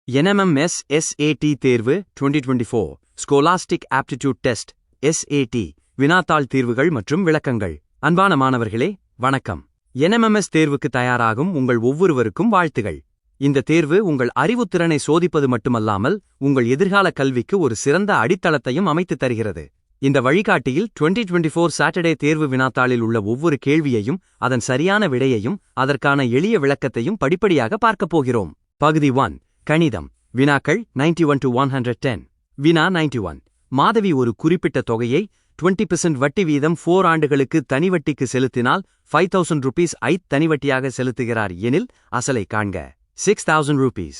NMMS SAT தேர்வு 2024 ஸ்கோலாஸ்டிக் aptitude test SAT வினாத்தாள் தீர்வுகள் மற்றும் விளக்கங்கள். அன்பான மாணவர்களே, வணக்கம். NMMS தேர்வுக்கு தயாராகும் உங்கள் ஒவ்வொருவருக்கும் வாழ்த்துகள். இந்த தேர்வு உங்கள் அறிவுத்திறனை சோதிப்பது மட்டுமல்லாமல் உங்கள் எதிர்கால கல்விக்கு ஒரு சிறந்த அடித்தளத்தையும் அமைத்துத் தருகிறது. இந்த வழிகாட்டியில் 2024 சாட்டர்டே தேர்வு வினாத்தாளில் உள்ள ஒவ்வொரு கேள்வியையும் அதன் சரியான விடையையும் அதற்கான எளிய விளக்கத்தையும் படிப்படியாக பார்க்கப் போகிறோம். பகுதி 1 கணிதம். வினாக்கள் 91 to 110. வினா 91. மாதவி ஒரு குறிப்பிட்ட தொகையை 20% வட்டி வீதம் 4 ஆண்டுகளுக்கு தனிவட்டிக்கு செலுத்தினால் 5000 rupees தனிவட்டியாக செலுத்துகிறார் எனில் அசலை காண்க. 6000 rupees,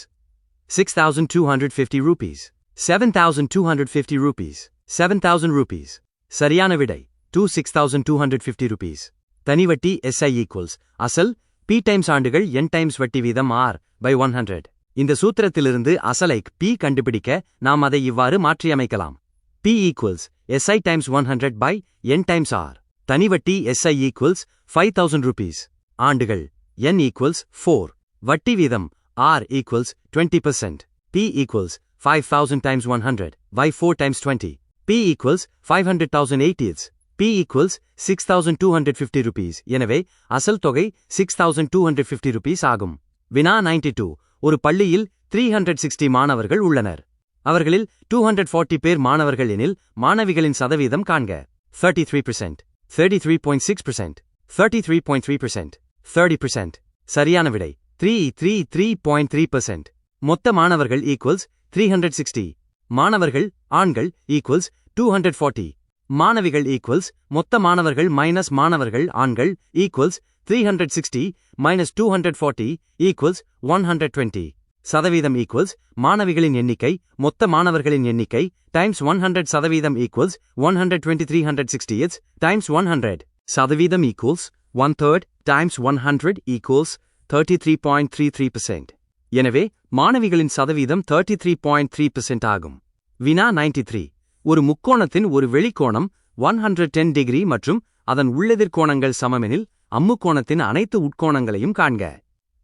6250 rupees, 7250 rupees, 7000 rupees. சரியான விடை 6250 rupees. தனிவட்டி SI equals அசல் P times ஆண்டுகள் N times வட்டி வீதம் R/100. இந்த சூத்திரத்திலிருந்து அசலை P கண்டுபிடிக்க நாம் அதை இவ்வாறு மாற்றியமைக்கலாம். P equals SI times 100/N times R. தனிவட்டி SI equals 5000 rupees. ஆண்டுகள் N equals 4. வட்டி வீதம் R equals 20%. P equals 5000 times 100/4 times 20. P equals 500,080. P equals 6250 rupees. எனவே அசல் தொகை 6250 rupees ஆகும். வினா 92. ஒரு பள்ளியில் 360 மாணவர்கள் உள்ளனர். அவர்களில் 240 பேர் மாணவர்கள் எனில் மாணவிகளின் சதவீதம் காண்க. 33%, 33.6%, 33.3%, 30%. சரியான விடை 333.3%. மொத்த மாணவர்கள் ஈக்குவல்ஸ் 360. மாணவர்கள் ஆண்கள் ஈக்குவல்ஸ் 240. மாணவிகள் ஈக்குவல்ஸ் மொத்த மாணவர்கள் மைனஸ் மாணவர்கள் ஆண்கள் ஈக்குவல்ஸ் 360 minus 240 equals 120. சதவீதம் equals மாணவிகளின் எண்ணிக்கை மொத்த மாணவர்களின் எண்ணிக்கை times 100 சதவீதம் equals 120 times 100. சதவீதம் equals 1/3 times 100 equals 33.33%. எனவே மாணவிகளின் சதவீதம் 33.3% ஆகும். வினா 93. ஒரு முக்கோணத்தின் ஒரு வெளிக்கோணம் 110 டிகிரி மற்றும் அதன் உள்ளெதிர்கோணங்கள் சமமெனில் அம்முக்கோணத்தின் அனைத்து உட்கோணங்களையும் காண்க.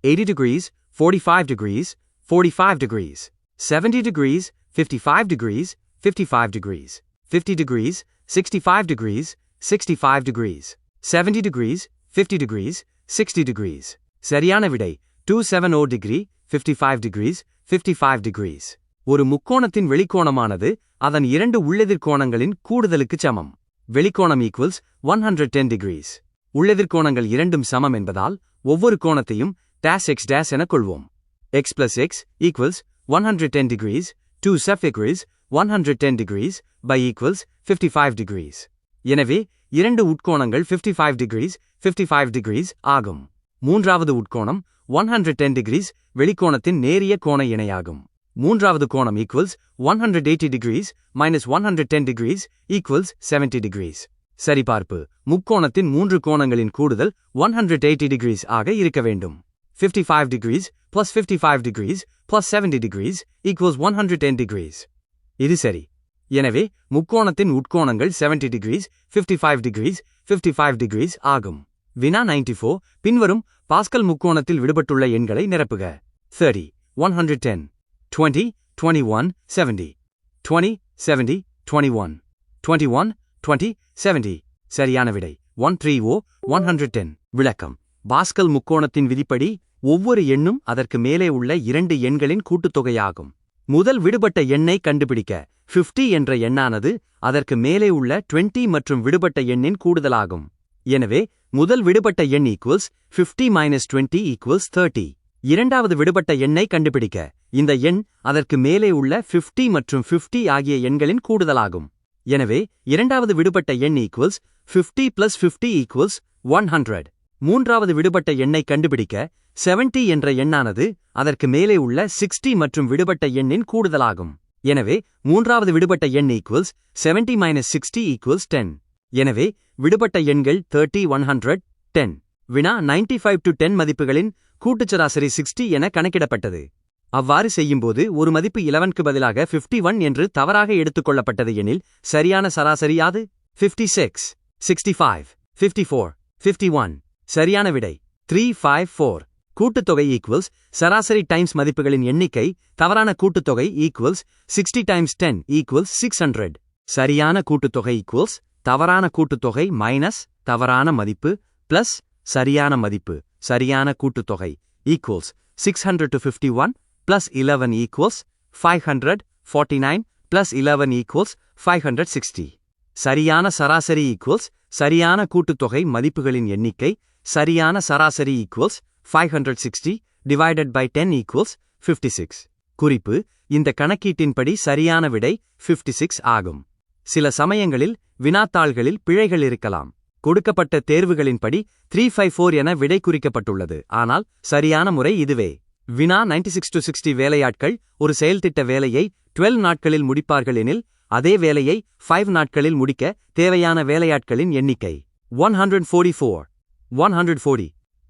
80 degrees, 45 degrees, 45 degrees, 70 degrees, 55 degrees, 55 degrees, 50 degrees, 65 degrees, 65 degrees, 70 degrees, 50 degrees, 60 degrees. சரியான விடை 270 degree, 55 degrees, 55 degrees. ஒரு முக்கோணத்தின் வெளிக்கோணமானது அதன் இரண்டு உள்ளெதிர்கோணங்களின் கூடுதலுக்கு சமம். வெளிக்கோணம் equals 110 degrees. உள்ளெதிர்கோணங்கள் இரண்டும் சமம் என்பதால் ஒவ்வொரு கோணத்தையும் dash x dash எனக் கொள்வோம். x plus x equals 110 degrees, 2 sub equals 110 degrees by equals 55 degrees. எனவே இரண்டு உட்கோணங்கள் 55 degrees, 55 degrees ஆகும். மூன்றாவது உட்கோணம் 110 degrees வெளிக்கோணத்தின் நேரிய கோண இணையாகும். மூன்றாவது கோணம் equals 180 degrees minus 110 degrees equals 70 degrees. சரிபார்ப்பு. முக்கோணத்தின் மூன்று கோணங்களின் கூடுதல் 180 degrees ஆக இருக்க வேண்டும். 55 degrees plus 55 degrees plus 70 degrees equals 110 degrees. இது சரி. எனவே முக்கோணத்தின் உட்கோணங்கள் 70 degrees, 55 degrees, 55 degrees ஆகும். வினா 94. பின்வரும் பாஸ்கல் முக்கோணத்தில் விடுபட்டுள்ள எண்களை நிரப்புக. 30, 110, 20, 21, 70, 20, 70, 21, 21, 20, 70. சரியான விடை 130, 110. விளக்கம். பாஸ்கல் முக்கோணத்தின் விதிப்படி ஒவ்வொரு எண்ணும் அதற்கு மேலே உள்ள இரண்டு எண்களின் கூட்டுத்தொகையாகும். முதல் விடுபட்ட எண்ணை கண்டுபிடிக்க 50 என்ற எண்ணானது அதற்கு மேலே உள்ள 20 மற்றும் விடுபட்ட எண்ணின் கூடுதலாகும். எனவே முதல் விடுபட்ட எண் equals 50 minus 20 equals 30. இரண்டாவது விடுபட்ட எண்ணை கண்டுபிடிக்க இந்த எண் அதற்கு மேலே உள்ள 50 மற்றும் 50 ஆகிய எண்களின் கூடுதலாகும். எனவே இரண்டாவது விடுபட்ட எண் equals 50 plus 50 equals 100. மூன்றாவது விடுபட்ட எண்ணை கண்டுபிடிக்க 70 என்ற எண்ணானது அதற்கு மேலே உள்ள 60 மற்றும் விடுபட்ட எண்ணின் கூடுதலாகும். எனவே மூன்றாவது விடுபட்ட எண் equals 70 minus 60 equals 10. எனவே விடுபட்ட எண்கள் 30, 100, 10. வினா 95 to 10 மதிப்புகளின் கூட்டுச்சராசரி 60 என கணக்கிடப்பட்டது. அவ்வாறு செய்யும்போது ஒரு மதிப்பு 11க்கு பதிலாக 51 என்று தவறாக எடுத்துக்கொள்ளப்பட்டது எனில் சரியான சராசரி யாது? 56, 65, 54, 51. சரியான விடை 354. கூட்டுத்தொகை ஈக்குவல்ஸ் சராசரி டைம்ஸ் மதிப்புகளின் எண்ணிக்கை தவறான கூட்டுத்தொகை ஈக்குவல்ஸ் 60 டைம்ஸ் 10 ஈக்குவல்ஸ் 600. சரியான கூட்டுத்தொகை ஈக்குவல்ஸ் தவறான கூட்டுத்தொகை மைனஸ் தவறான மதிப்பு பிளஸ் சரியான மதிப்பு. சரியான கூட்டுத்தொகை equals 600 to 51 plus 11 equals 500, 49 plus 11 equals 560. சரியான சராசரி ஈக்குவல்ஸ் சரியான கூட்டுத்தொகை மதிப்புகளின் எண்ணிக்கை சரியான சராசரி ஈக்குவல்ஸ் 560 divided by 10 equals 56. குறிப்பு: இந்த கணக்கீட்டின்படி சரியான விடை 56 ஆகும். சில சமயங்களில் வினாத்தாள்களில் பிழைகள் இருக்கலாம். கொடுக்கப்பட்ட தேர்வுகளின்படி 354 என விடை குறிக்கப்பட்டுள்ளது. ஆனால் சரியான முறை இதுவே. வினா 96 to 60 வேலையாட்கள் ஒரு செயல்திட்ட வேலையை 12 நாட்களில் முடிப்பார்கள் எனில் அதே வேலையை 5 நாட்களில் முடிக்க தேவையான வேலையாட்களின் எண்ணிக்கை 144, 140,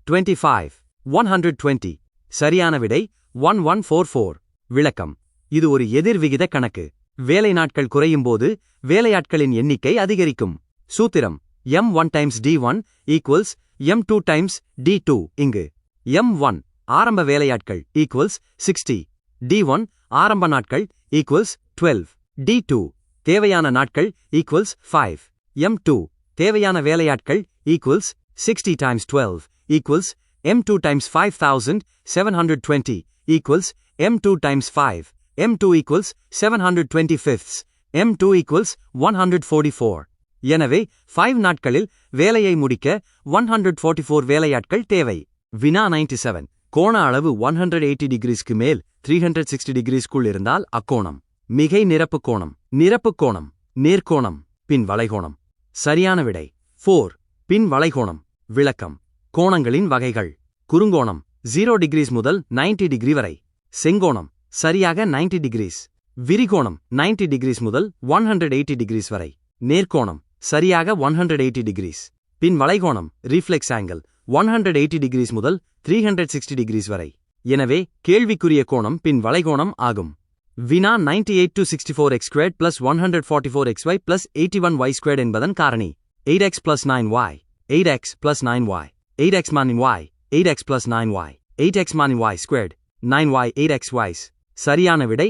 25, 120. சரியான விடை 1144. விளக்கம்: இது ஒரு எதிர்விகித கணக்கு. வேலை நாட்கள் குறையும்போது வேலையாட்களின் எண்ணிக்கை அதிகரிக்கும். சூத்திரம்: M1 times D1 equals M2 times D2. இங்கு M1 ஆரம்ப வேலையாட்கள் equals 60, D1 ஆரம்ப நாட்கள் equals 12, D2 தேவையான நாட்கள் equals 5, M2 தேவையான வேலையாட்கள் equals 60 times 12 equals M2 times 5720 equals M2 times 5, M2 equals 725, M2 equals 144. எனவே 5 நாட்களில் வேலையை முடிக்க 144 வேலையாட்கள் தேவை. வினா 97. கோண அளவு 180 டிகிரிஸ்க்கு மேல் 360 டிகிரிஸ்க்குள் இருந்தால் அக்கோணம். மிகை நிரப்பு கோணம், நிரப்பு கோணம், நேர்கோணம், பின் வளைகோணம். சரியான விடை 4. பின் வளைகோணம். விளக்கம்: கோணங்களின் வகைகள். குறுங்கோணம் 0 டிகிரிஸ் முதல் 90 டிகிரி வரை. செங்கோணம் சரியாக 90 டிகிரிஸ். விரிகோணம் 90 டிகிரிஸ் முதல் 180 டிகிரிஸ் வரை. நேர்கோணம் சரியாக 180 டிகிரிஸ். பின் வளைகோணம் ரீஃப்ளெக்ஸ் ஆங்கிள் 180 டிகிரிஸ் முதல் 360 டிகிரிஸ் வரை. எனவே கேள்விக்குரிய கோணம் பின் வளைகோணம் ஆகும். வினா 98 to 64x² plus 144xy plus 81y² என்பதன் காரணி 8x plus 9y, 8x plus 9y, 8x minus y, 8x plus 9y, 8x minus y squared, 9y 8xy. சரியான விடை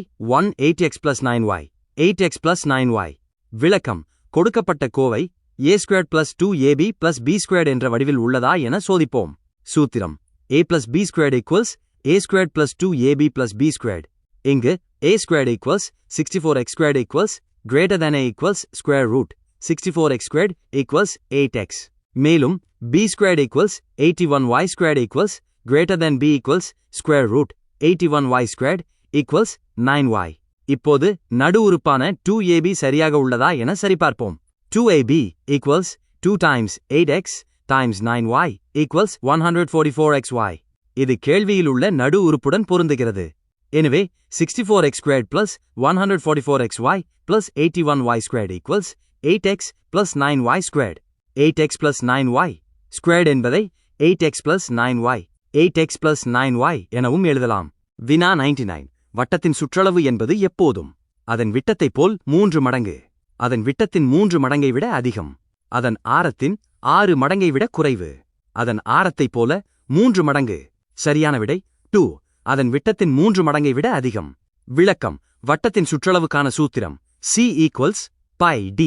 8x plus 9y, 8x plus 9y. விளக்கம்: கொடுக்கப்பட்ட Kovai a² plus 2ab plus b² என்ற வடிவில் உள்ளதா என சோதிப்போம். சூத்திரம்: a plus b² equals a² plus 2ab plus b². இங்கு a² equals 64x² equals greater than a equals square root 64x² equals 8x. மேலும் b² equals 81y² equals greater than b equals square root 81y² equals 9y. இப்போது நடு உறுப்பான 2ab சரியாக உள்ளதா என சரிபார்ப்போம். 2ab equals 2 times 8x times 9y equals 144xy. இது கேள்வியில் உள்ள நடு உறுப்புடன் பொருந்துகிறது. எனவே 64x² plus 144xy plus 81y² equals 8x plus 9y squared. 8x plus 9y squared என்பதை 8x plus 9y, 8x plus 9y எனவும் எழுதலாம். வினா 99. வட்டத்தின் சுற்றளவு என்பது எப்போதும் அதன் விட்டத்தைப் போல் 3 மடங்கு. அதன் விட்டத்தின் 3 மடங்கை விட அதிகம். அதன் ஆரத்தின் 6 மடங்கை விட குறைவு. அதன் ஆரத்தைப் போல 3 மடங்கு. சரியான விடை 2. அதன் விட்டத்தின் 3 மடங்கை விட அதிகம். விளக்கம்: வட்டத்தின் சுற்றளவுக்கான சூத்திரம் C equals pi d.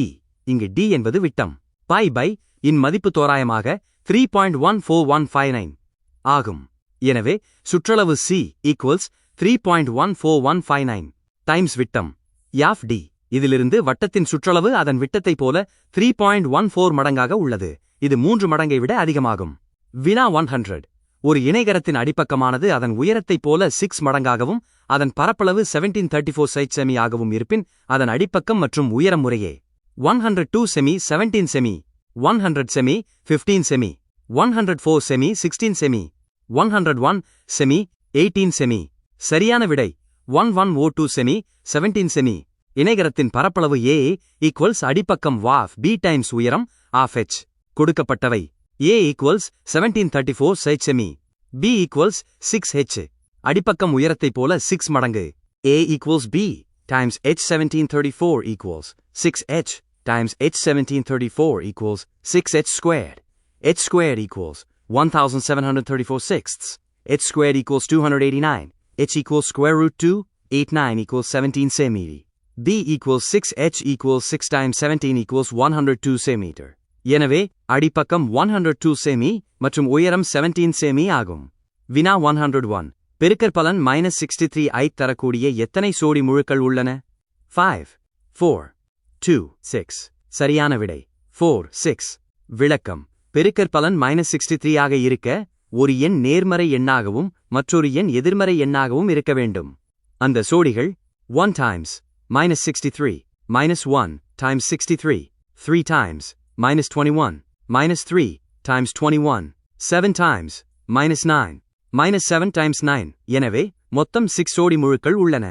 இங்கு d என்பது விட்டம். pi by இன் மதிப்பு தோராயமாக 3.14159 ஆகும். எனவே சுற்றளவு C equals 3.14159 times விட்டம் f d. இதிலிருந்து வட்டத்தின் சுற்றளவு அதன் விட்டத்தைப் போல 3.14 மடங்காக உள்ளது. இது 3 மடங்கை விட அதிகமாகும். வினா 100. ஒரு இணைகரத்தின் அடிப்பக்கமானது அதன் உயரத்தைப் போல 6 மடங்காகவும் அதன் பரப்பளவு 1734 சைட் செமி ஆகவும் இருப்பின் அதன் அடிப்பக்கம் மற்றும் உயரம் முறையே 102 semi 17 semi, 100 semi 15 semi, 104 semi 16 semi, 101 semi 18 semi. சரியான விடை 1102 செமி 17 செமி. இணைகரத்தின் பரப்பளவு A equals அடிப்பக்கம் வாஃப் B times உயரம் ஆஃப் H. கொடுக்கப்பட்டவை: A equals 1734 சைட் செமி, B equals 6H. அடிப்பக்கம் உயரத்தைப் போல 6 மடங்கு. A equals B times H 1734 equals 6H times H 1734 equals 6H squared. H squared equals 1734 sixths. h squared equals 289, h equals square root 2, 89 equals 17 cm. b equals 6h equals 6 times 17 equals 102 cm. எனவே அடிப்பக்கம் 102 semi மற்றும் உயரம் 17 semi ஆகும். வினா 101. பெருக்கற்பலன் -63 ஐ தரக்கூடிய எத்தனை சோடி முழுக்கள் உள்ளன? 5, 4, 2, 6. சரியான விடை 4, 6. விளக்கம்: பெருக்கற்பலன் -63 ஆக இருக்க ஒரு எண் நேர்மறை எண்ணாகவும் மற்றொரு எண் எதிர்மறை எண்ணாகவும் இருக்க வேண்டும். அந்த சோடிகள் 1 times -63 -1 times 63, 3 times -21 -3 times 21, 7 times -9 -7 times 9. எனவே மொத்தம் 6 சோடி முழுக்கள் உள்ளன.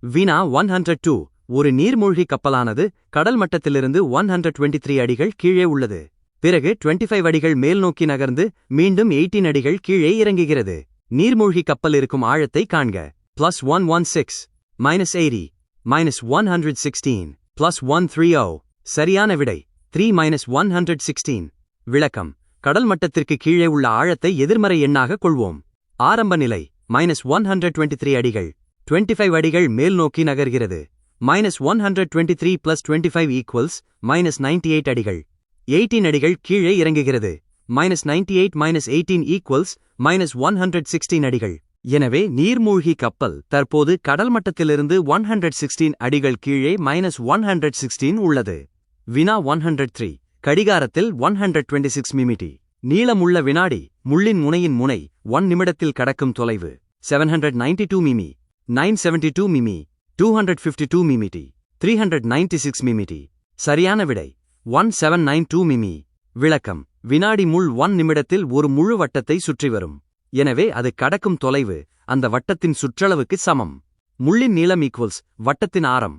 வினா 102. ஒரு நீர்மூழ்கி கப்பலானது கடல் மட்டத்திலிருந்து 123 அடிகள் கீழே உள்ளது. பிறகு 25 அடிகள் மேல் நோக்கி நகர்ந்து மீண்டும் 18 அடிகள் கீழே இறங்குகிறது. நீர்மூழ்கி கப்பல் இருக்கும் ஆழத்தை காண்க. +116 -80 -116 +130. சரியான விடை 3 -116. விளக்கம்: கடல் மட்டத்திற்கு கீழே உள்ள ஆழத்தை எதிர்மறை எண்ணாக கொள்வோம். ஆரம்ப நிலை -123 அடிகள். 25 அடிகள் மேல் நோக்கி நகர்கிறது. -123 + 25 equals -98 அடிகள். 18 அடிகள் கீழே இறங்குகிறது. -98 - 18 equals -116 அடிகள். எனவே நீர்மூழ்கி கப்பல் தற்போது கடல் மட்டத்திலிருந்து 116 அடிகள் கீழே -116 உள்ளது. வினா 103. கடிகாரத்தில் 126 மிமி நீளமுள்ள வினாடி முள்ளின் முனையின் முனை 1 நிமிடத்தில் கடக்கும் தொலைவு 792 மிமி, 972 மிமி, 252 மிமி, 396 மிமி. சரியான விடை 1792 மிமி. விளக்கம்: வினாடி முள் 1 நிமிடத்தில் ஒரு முழு வட்டத்தை சுற்றி வரும். எனவே அது கடக்கும் தொலைவு அந்த வட்டத்தின் சுற்றளவுக்கு சமம். முள்ளின் நீளம் ஈக்குவல்ஸ் வட்டத்தின் ஆரம்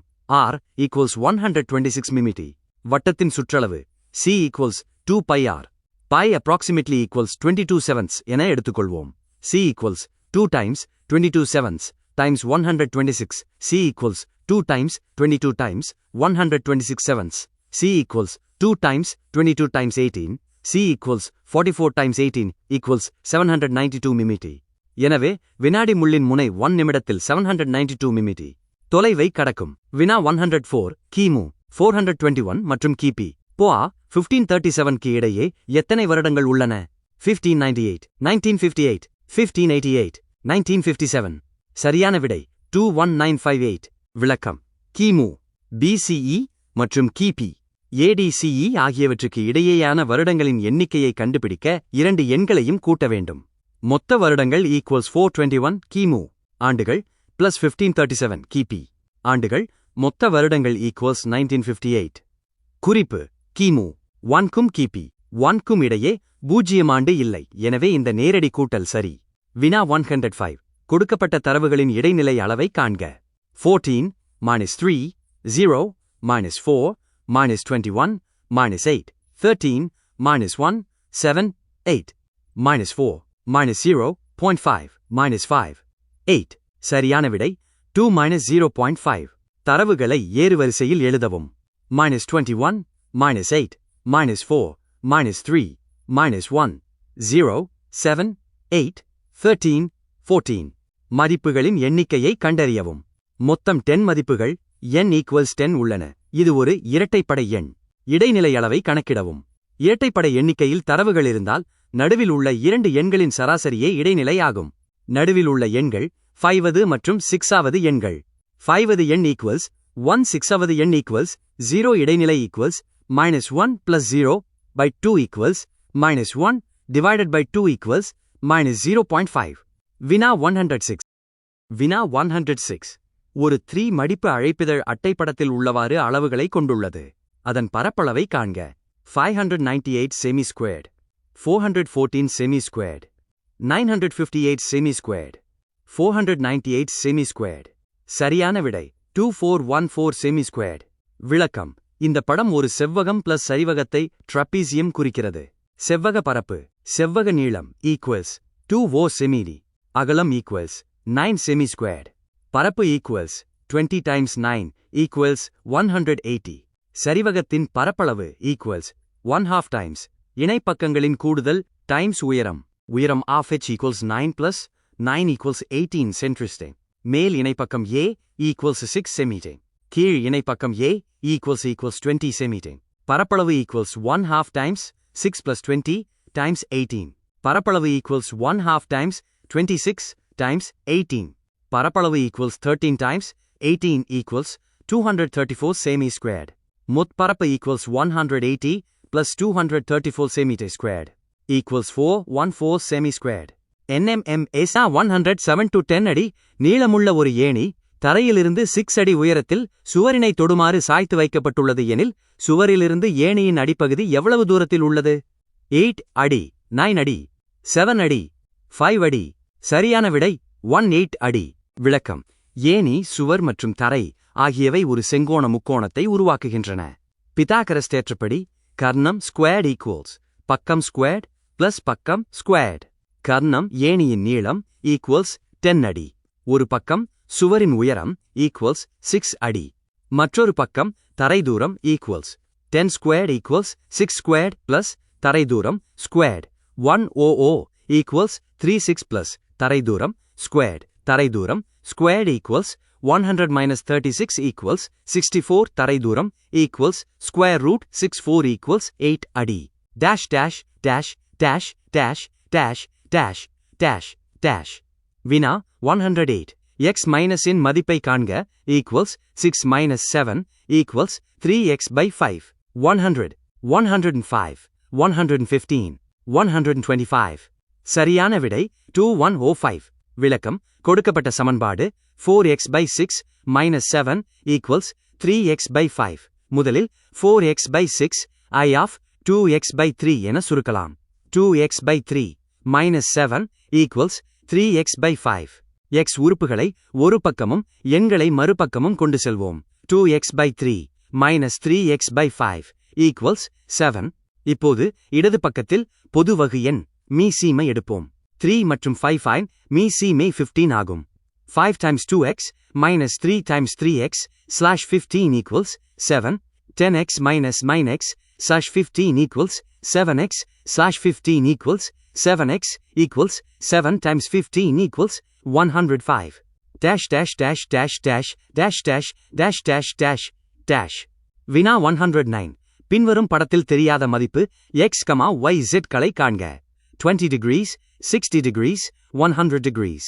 r equals 126 மிமி. வட்டத்தின் சுற்றளவு c equals 2 pi r. pi approximately equals 22/7 என எடுத்துக்கொள்வோம். c equals 2 times 22/7 times 126. c equals 2 times 22 times 126/7. c equals 2 times 22 times 18. c equals 44 times 18 equals 792 meme. எனவே வினாடி முள்ளின் முனை 1 நிமிடத்தில் 792 மிமி தொலைவை கடக்கும். வினா 104. கிமு 421 மற்றும் கிபி போஆ 1537க்கு இடையே எத்தனை வருடங்கள் உள்ளன? 1598, 1958, 1588, 1957. சரியான விடை 21958. விளக்கம்: கிமு BCE மற்றும் கிபி ADCE ஆகியவற்றுக்கு இடையேயான வருடங்களின் எண்ணிக்கையை கண்டுபிடிக்க 2 எண்களையும் கூட்ட வேண்டும். மொத்த வருடங்கள் equals 421 கிமு ஆண்டுகள் plus 1537 கிபி ஆண்டுகள். மொத்த வருடங்கள் equals 1958. குறிப்பு: கிமு 1க்கும் கிபி 1க்கும் இடையே 0 ஆண்டு இல்லை. எனவே இந்த நேரடி கூட்டல் சரி. வினா 105. கொடுக்கப்பட்ட தரவுகளின் இடைநிலை அளவை காண்க. 14 -3 0 -4 -21 -8 13 -1 7 8 -4 -0.5 -5 8. சரியான விடை 2 -0.5. தரவுகளை ஏறுவரிசையில் எழுதவும். -21 -8 -4 -3 -1 0 7 8 13 14. மதிப்புகளின் எண்ணிக்கையை கண்டறியவும். மொத்தம் 10 மதிப்புகள் n equals 10 உள்ளன. இது ஒரு இரட்டைப்படை எண். இடைநிலை அளவை கணக்கிடவும். இரட்டைப்படை எண்ணிக்கையில் தரவுகள் இருந்தால் நடுவில் உள்ள 2 எண்களின் சராசரியே இடைநிலை ஆகும். நடுவில் உள்ள எண்கள் 5வது மற்றும் 6வது எண்கள். 5வது எண் equals 1, 6வது எண் equals 0. இடைநிலை equals -1 + 0/2 equals -1 divided by 2 equals -0.5. வினா 106. வினா 106. ஒரு 3 மடிப்பு அழைப்பிதழ் அட்டைப்படத்தில் உள்ளவாறு அளவுகளை கொண்டுள்ளது. அதன் பரப்பளவை காண்க. 598 semi squared, 414 semi squared, 958 semi squared, 498 semi squared. சரியான விடை 2414 செமி ஸ்கொயர்ட். விளக்கம்: இந்த படம் ஒரு செவ்வகம் பிளஸ் சரிவகத்தை ட்ரப்பீசியம் குறிக்கிறது. செவ்வக பரப்பு செவ்வக நீளம் equals 2 செமி. அகலம் equals 9 செமி ஸ்கொயர்ட். பரப்பு equals 20 times 9 equals 180. சரிவகத்தின் பரப்பளவு equals 1/2 times இணைப்பக்கங்களின் கூடுதல் times உயரம். உயரம் of h equals 9 plus 9 equals 18 centristane. மேல் இணைப்பக்கம் A equals 6 semitane. கீழ் இணைப்பக்கம் A equals 20 semitane. பரப்பளவு equals 1/2 times 6 plus 20 times 18. பரப்பளவு equals 1/2 times 26 times 18. பரப்பளவு equals 13 times 18 equals 234 semi squared. முட்பரப்பு equals 180 plus 234 cm squared equals 414 semi squared. NMMS 107 to 10 அடி நீளமுள்ள ஒரு ஏணி தரையிலிருந்து 6 அடி உயரத்தில் சுவரினை தொடுமாறு சாய்த்து வைக்கப்பட்டுள்ளது எனில் சுவரிலிருந்து ஏணியின் அடிப்பகுதி எவ்வளவு தூரத்தில் உள்ளது? 8 அடி, 9 அடி, 7 அடி, 5 அடி. சரியான விடை 18 அடி. விளக்கம்: ஏணி, சுவர் மற்றும் தரை ஆகியவை ஒரு செங்கோண முக்கோணத்தை உருவாக்குகின்றன. பித்தாகரஸ் தேற்றப்படி கர்ணம் ஸ்கொயர்ட் ஈக்குவல்ஸ் பக்கம் ஸ்கொயர்ட் பிளஸ் பக்கம் ஸ்கொயர்ட். கர்ணம் ஏணியின் நீளம் ஈக்குவல்ஸ் 10 அடி. ஒரு பக்கம் சுவரின் உயரம் ஈக்குவல்ஸ் 6 அடி. மற்றொரு பக்கம் தரை தூரம் equals 10 squared equals 6 squared plus தரை தூரம் ஸ்கொயர்ட். 100 ஈக்குவல்ஸ் 36 பிளஸ் தரை தூரம் ஸ்கொயர்ட். தரை தூரம் ஸ்கொயர்ட் ஈக்குவல்ஸ் 100 minus 36 equals 64. தரை தூரம் equals square root 64 equals 8 அடி. dash dash dash dash dash dash dash dash dash. வினா 108. x minus இன் மதிப்பை காண்க equals 6 minus 7 equals 3x by 5. 100, 105, 115, 125. சரியான விடை 2105. விளக்கம்: கொடுக்கப்பட்ட சமன்பாடு 4x by 6 minus 7 equals 3x by 5. முதலில் 4x by 6 I of 2x by 3 என சுருக்கலாம். 2x by 3 minus 7 equals 3x by 5. x உறுப்புகளை ஒரு பக்கமும் எண்களை மறுபக்கமும் கொண்டு செல்வோம். 2x by 3 minus 3x by 5 equals 7. இப்போது இடது பக்கத்தில் பொது வகு எண் மீசீமை எடுப்போம். 3 மற்றும் 5 மீசீமை 15 ஆகும். 5 times 2x minus 3 times 3x slash 15 equals 7. 10x minus x slash 15 equals 7x slash 15 equals 7x equals 7 times 15 equals 105. dash dash dash dash dash dash dash dash dash dash dash. வினா 109. பின்வரும் படத்தில் தெரியாத மதிப்பு x, y, z களை காண்க. 20 degrees, 60 degrees, 100 degrees,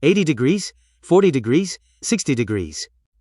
80 degrees, 40 degrees, 60 degrees,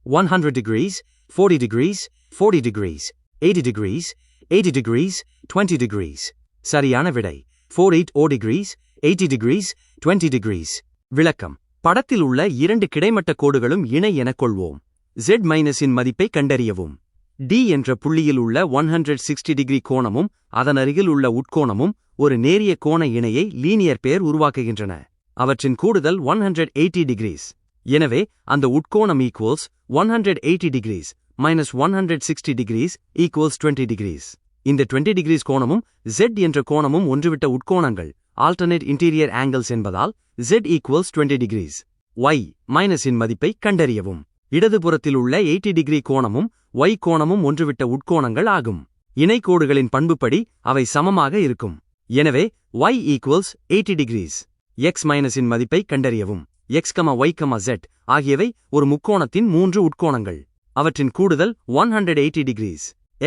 100 degrees, 40 degrees, 40 degrees, 80 degrees, 80 degrees, 20 degrees. சரியான விடை 480 degrees, 80 degrees, 20 degrees. விளக்கம்: படத்தில் உள்ள இரண்டு கிடைமட்ட கோடுகளும் இணை எனக் கொள்வோம். z மைனஸின் மதிப்பை கண்டறியவும். D என்ற புள்ளியில் உள்ள 160 டிகிரி கோணமும் அதனருகில் உள்ள உட்கோணமும் ஒரு நேரிய கோண இணையை லீனியர் பேர் உருவாக்குகின்றன. அவற்றின் கூடுதல் 180 degrees. எனவே அந்த உட்கோணம் equals 180 degrees minus 160 degrees equals 20 degrees. இந்த 20 degrees கோணமும் z என்ற கோணமும் ஒன்றுவிட்ட உட்கோணங்கள் alternate interior angles என்பதால் z equals 20 degrees. y மைனஸின் மதிப்பை கண்டறியவும். இடதுபுறத்தில் உள்ள 80 டிகிரி கோணமும் y கோணமும் ஒன்றுவிட்ட உட்கோணங்கள் ஆகும். இணைக்கோடுகளின் பண்புப்படி அவை சமமாக இருக்கும். எனவே y equals 80 degrees. x மைனஸின் மதிப்பை கண்டறியவும். x, y, z ஆகியவை ஒரு முக்கோணத்தின் மூன்று உட்கோணங்கள். அவற்றின் கூடுதல் 180 degrees.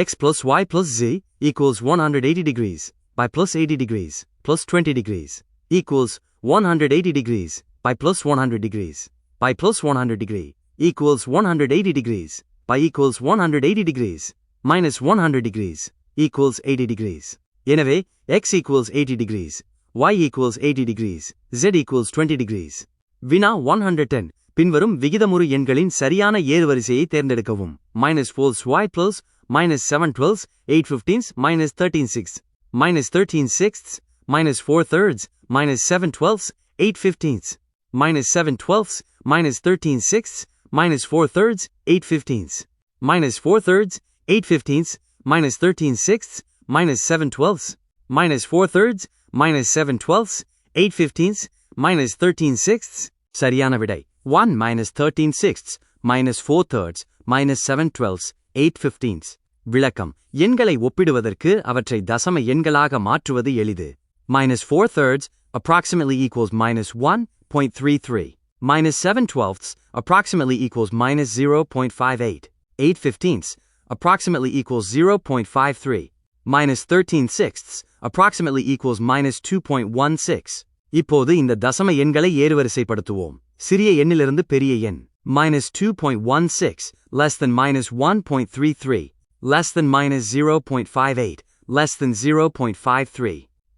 x plus y plus z equals 180 degrees by plus 80 degrees plus 20 degrees equals 180 degrees by plus 100 degrees by plus 100 degree equals 180 degrees by equals 180 degrees minus 100 degrees equals 80 degrees. எனவே x equals 80 degrees, y equals 80 degrees, z equals 20 degrees. வினா 110. பின்வரும் விகிதமுறு எண்களின் சரியான ஏறுவரிசையை தேர்ந்தெடுக்கவும். -4y plus -7 12 8 15 -13 6 -13 sixths -4 thirds -7 12 8 15 -7 12 -13 sixths -4 thirds 8 15 -4 thirds 8 15 -13 sixths -7 12 -4 thirds -7 12 8 15 -13 sixths. சரியான விடை 1 -13 sixths -4 thirds -7 12 8 15. விளக்கம்: எண்களை ஒப்பிடுவதற்கு அவற்றை தசம எண்களாக மாற்றுவது எளிது. -4 thirds approximately equals -1 0.33. Minus 7/12 approximately equals minus 0.58. 8/15 approximately equals 0.53. Minus 13/6 approximately equals minus 2.16. இப்போது இந்த தசம எண்களை ஏறுவரிசைப்படுத்துவோம். சிறிய எண்ணிலிருந்து பெரிய எண். Minus 2.16, less than minus 1.33, less than minus 0.58, less than 0.53.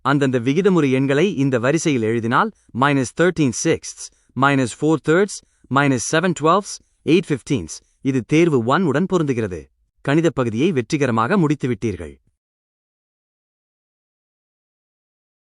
அந்தந்த விகிதமுறு எண்களை இந்த வரிசையில் எழுதினால் minus 13/6, minus 4/3, minus 7/12, 8/15. இது தேர்வு 1 உடன் பொருந்துகிறது. கணிதப் பகுதியை வெற்றிகரமாக முடித்துவிட்டீர்கள்.